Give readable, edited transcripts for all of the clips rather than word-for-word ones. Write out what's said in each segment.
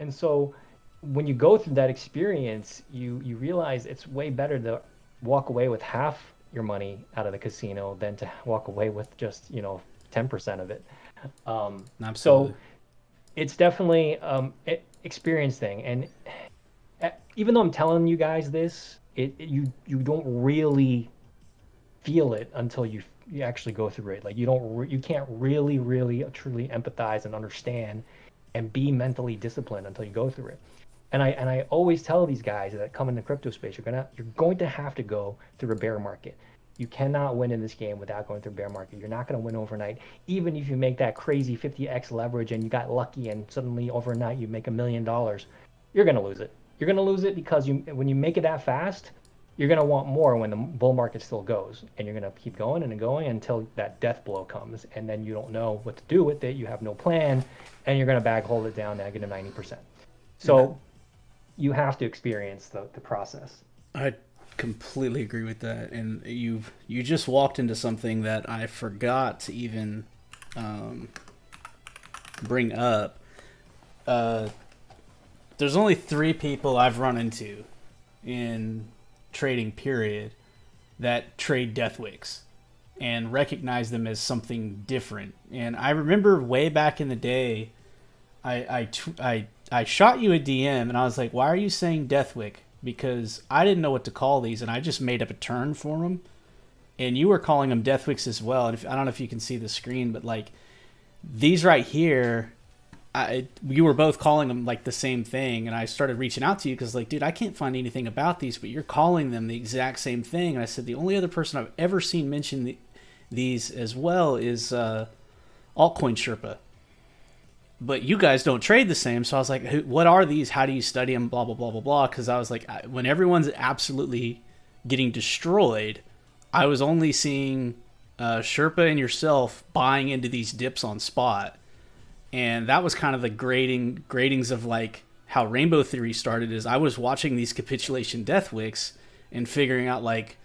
And so when you go through that experience, you realize it's way better to walk away with half your money out of the casino than to walk away with just, 10% of it. So Absolutely. it's definitely experience thing. And even though I'm telling you guys this, you don't really feel it until you actually go through it. Like you can't really truly empathize and understand and be mentally disciplined until you go through it. And I always tell these guys that come in the crypto space, you're going to have to go through a bear market. You cannot win in this game without going through a bear market. You're not going to win overnight. Even if you make that crazy 50x leverage and you got lucky and suddenly overnight you make $1 million, you're going to lose it. You're going to lose it because when you make it that fast, you're going to want more when the bull market still goes, and you're going to keep going and going until that death blow comes, and then you don't know what to do with it. You have no plan, and you're going to bag hold it down negative 90%. And that, So you have to experience the process. I completely agree with that. And you just walked into something that I forgot to even um, bring up. Uh, there's only three people I've run into in trading period that trade Deathwicks and recognize them as something different. And I remember way back in the day, I shot you a DM and I was like, "Why are you saying Deathwick?" Because I didn't know what to call these, and I just made up a term for them. And you were calling them Deathwicks as well. And I don't know if you can see the screen, but like these right here, you were both calling them like the same thing, and I started reaching out to you because like, dude, I can't find anything about these, but you're calling them the exact same thing. And I said the only other person I've ever seen mention these as well is altcoin Sherpa, but you guys don't trade the same. So I was like, what are these? How do you study them? Blah blah blah blah blah. Because I was like, when everyone's absolutely getting destroyed, I was only seeing Sherpa and yourself buying into these dips on spot, and that was kind of the gradings of like how Rainbow Theory started. Is I was watching these capitulation Deathwicks and figuring out like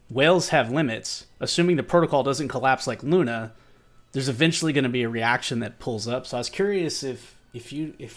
whales have limits. Assuming the protocol doesn't collapse like Luna, there's eventually going to be a reaction that pulls up. So I was curious if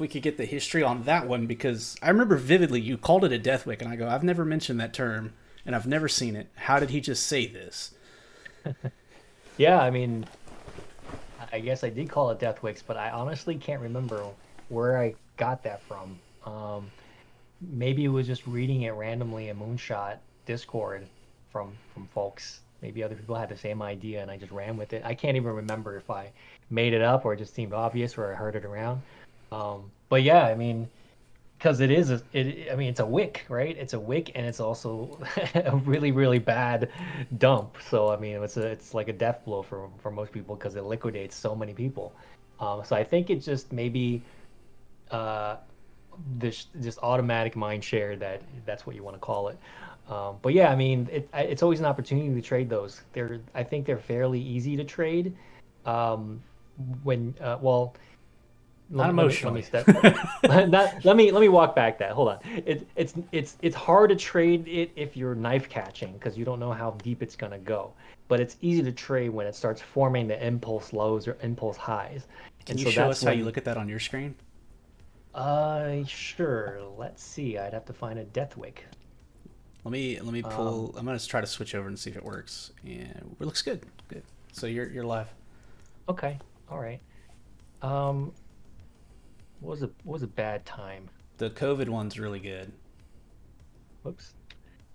we could get the history on that one, because I remember vividly you called it a Deathwick, and I go, I've never mentioned that term and I've never seen it. How did he just say this? Yeah, I mean, I guess I did call it Deathwicks, but I honestly can't remember where I got that from. Maybe it was just reading it randomly in Moonshot Discord from folks. Maybe other people had the same idea and I just ran with it. I can't even remember if I made it up or it just seemed obvious or I heard it around. But yeah, I mean, because I mean, it's a wick, right? It's a wick, and it's also a really bad dump. So I mean, it's like a death blow for most people because it liquidates so many people. So I think it's just maybe uh, this just automatic mind share that's what you want to call it. But yeah, I mean, it's always an opportunity to trade those. I think they're fairly easy to trade. Um, well, Not let me emotionally. step let me walk back that. Hold on. It's hard to trade it if you're knife catching because you don't know how deep it's gonna go. But it's easy to trade when it starts forming the impulse lows or impulse highs. Can And you so show that's us how you when look at that on your screen? sure, let's see. I'd have to find a Deathwick. Let me Um pull. I'm gonna try to switch over and see if it works. And it looks good. Good. So you're live. okay. All right. Um what was a bad time? The COVID one's really good. Whoops.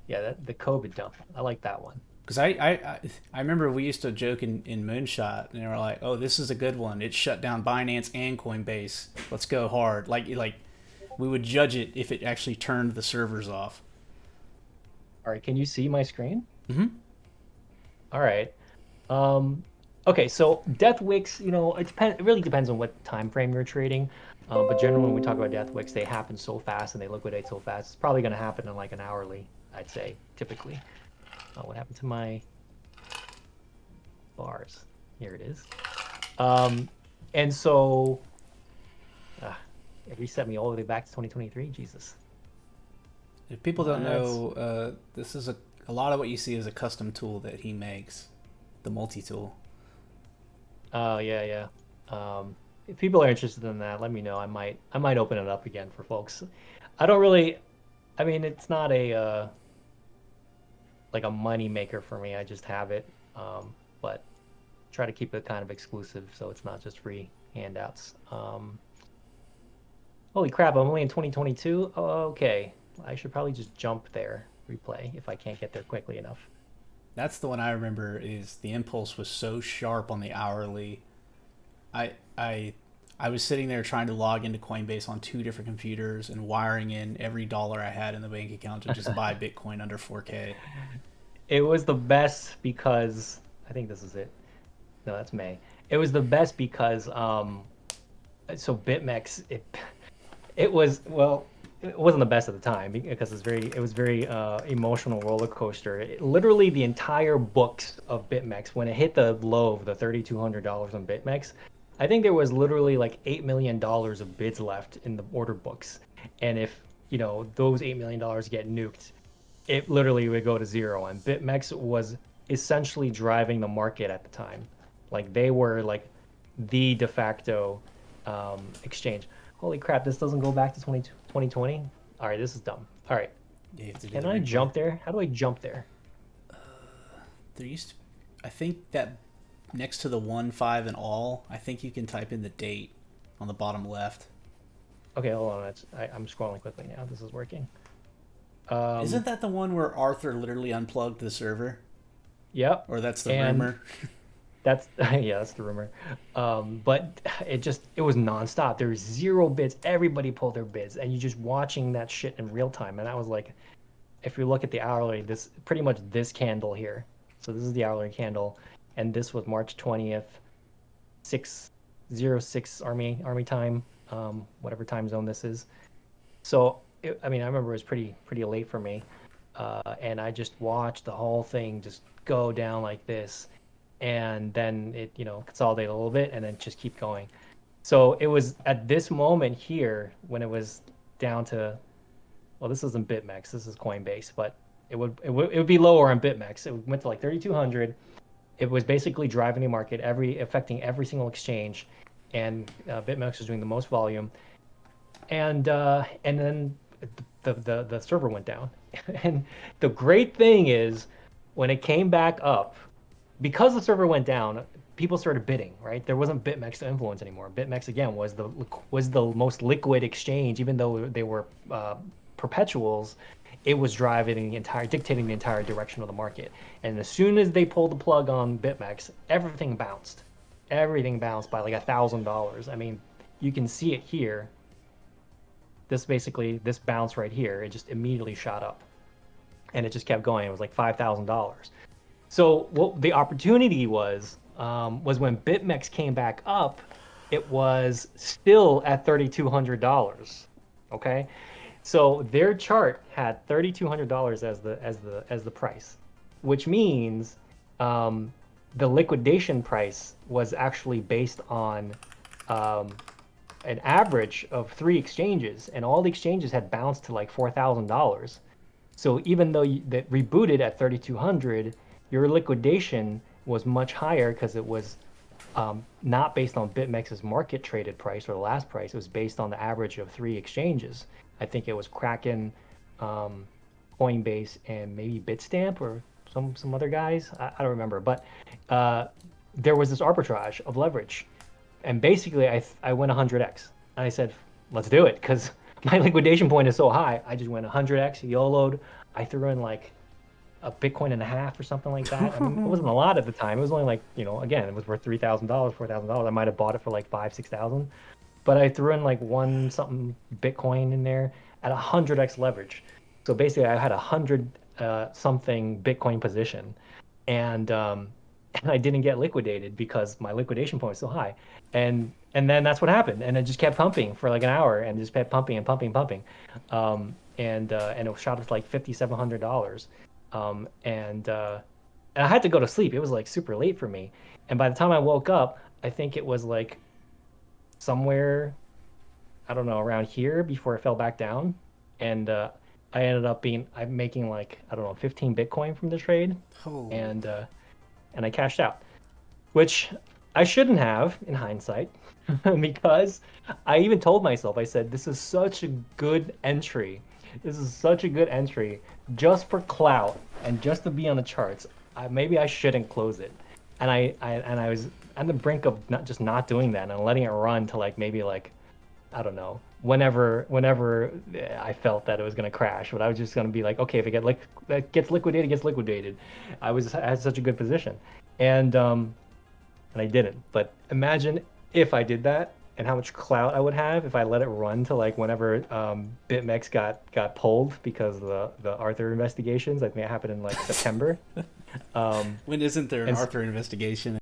Yeah, the COVID dump. I like that one. Because I remember we used to joke in Moonshot, and they were like, "Oh, this is a good one. It shut down Binance and Coinbase. Let's go hard." Like we would judge it if it actually turned the servers off. All right, can you see my screen? Mm-hmm. All right. Um, okay, so death wicks, it really depends on what time frame you're trading. But generally, when we talk about death wicks, they happen so fast and they liquidate so fast. It's probably going to happen in like an hourly, I'd say, typically. Oh, what happened to my bars? Here it is. Um, and so uh, it reset me all the way back to 2023. Jesus. If people don't Let's. know, this is a lot of what you see is a custom tool that he makes, the multi tool. Oh yeah, yeah. if people are interested in that, let me know. I might open it up again for folks. I don't really. I mean, it's not a like a money maker for me. I just have it, but try to keep it kind of exclusive so it's not just free handouts. Holy crap! I'm only in 2022. Oh, okay, I should probably just jump there, replay if I can't get there quickly enough. That's the one I remember. Is the impulse was so sharp on the hourly. I I I was sitting there trying to log into Coinbase on two different computers and wiring in every dollar I had in the bank account to just buy Bitcoin under 4K. It was the best because I think this is it. No, that's May. It was the best because so BitMEX it was well it wasn't the best at the time because it was very emotional roller coaster. Literally the entire books of BitMEX when it hit the low of the $3,200 on BitMEX, I think there was literally like $8 million of bids left in the order books, and if those $8 million get nuked, it literally would go to zero. And BitMEX was essentially driving the market at the time. Like they were like the de facto exchange. Holy crap, this doesn't go back to 2020? All right, this is dumb. All right, You have to do can the I replay. jump there? How do I jump there? There used to, I think that next to the 1 5 and all, I think you can type in the date on the bottom left. Okay, hold on. I'm scrolling quickly now. This is working. Isn't that the one where Arthur literally unplugged the server? Yep. Or that's the And rumor? that's yeah, that's the rumor. But it was nonstop. There was zero bids. Everybody pulled their bids, and you just watching that shit in real time. And I was like, if you look at the hourly, this pretty much this candle here. So this is the hourly candle, and this was March 20th, 6:06 Army time, whatever time zone this is. So I mean, I remember it was pretty late for me, and I just watched the whole thing just go down like this, and then it consolidate a little bit, and then just keep going. So it was at this moment here when it was down to, well, this isn't BitMEX, this is Coinbase, but it would be lower on BitMEX. It went to like 3,200. It was basically driving the market, affecting every single exchange, and BitMEX was doing the most volume. And then the server went down. And the great thing is, when it came back up, because the server went down, people started bidding, right? There wasn't BitMEX to influence anymore. BitMEX again was the most liquid exchange, even though they were perpetuals. It was dictating the entire direction of the market. And as soon as they pulled the plug on BitMEX, everything bounced. Everything bounced by like $1,000. I mean, you can see it here. This bounce right here, it just immediately shot up, and it just kept going. It was like $5,000. So what the opportunity was when BitMEX came back up, it was still at $3,200. Okay, so their chart had $3,200 as the price, which means the liquidation price was actually based on um, an average of three exchanges, and all the exchanges had bounced to like $4,000. So even though that rebooted at 3,200, your liquidation was much higher because it was not based on BitMEX's market traded price or the last price. It was based on the average of three exchanges. I think it was Kraken, um, Coinbase, and maybe Bitstamp or some other guys. I don't remember, but uh, there was this arbitrage of leverage, and basically I went 100x. And I said, let's do it because my liquidation point is so high. I just went 100x, YOLO'd. I threw in like a Bitcoin and a half or something like that. I mean, it wasn't a lot at the time. It was only like, again, it was worth $3,000, $4,000. I might have bought it for like 6,000. But I threw in like one something Bitcoin in there at 100x leverage. So basically, I had 100 something Bitcoin position, and and I didn't get liquidated because my liquidation point was so high. And then that's what happened, and it just kept pumping for like an hour, and just kept pumping and pumping, pumping, and it shot up to like $5,700, and I had to go to sleep. It was like super late for me, and by the time I woke up, I think it was like somewhere, I don't know, around here before it fell back down, and I ended up I'm making like, I don't know, 15 Bitcoin from the trade, Oh. and uh, and I cashed out, which I shouldn't have, in hindsight, because I even told myself, I said, this is such a good entry. This is such a good entry just for clout and just to be on the charts. Maybe I shouldn't close it. And I was on the brink of not doing that and letting it run to like maybe like I don't know, whenever I felt that it was gonna crash, but I was just gonna be like, okay, if it gets liquidated, it gets liquidated. I had such a good position, and I didn't. But imagine if I did that and how much clout I would have if I let it run to like whenever BitMEX got pulled because of the Arthur investigations. I think it happened in like September. Um, When isn't there an and Arthur investigation?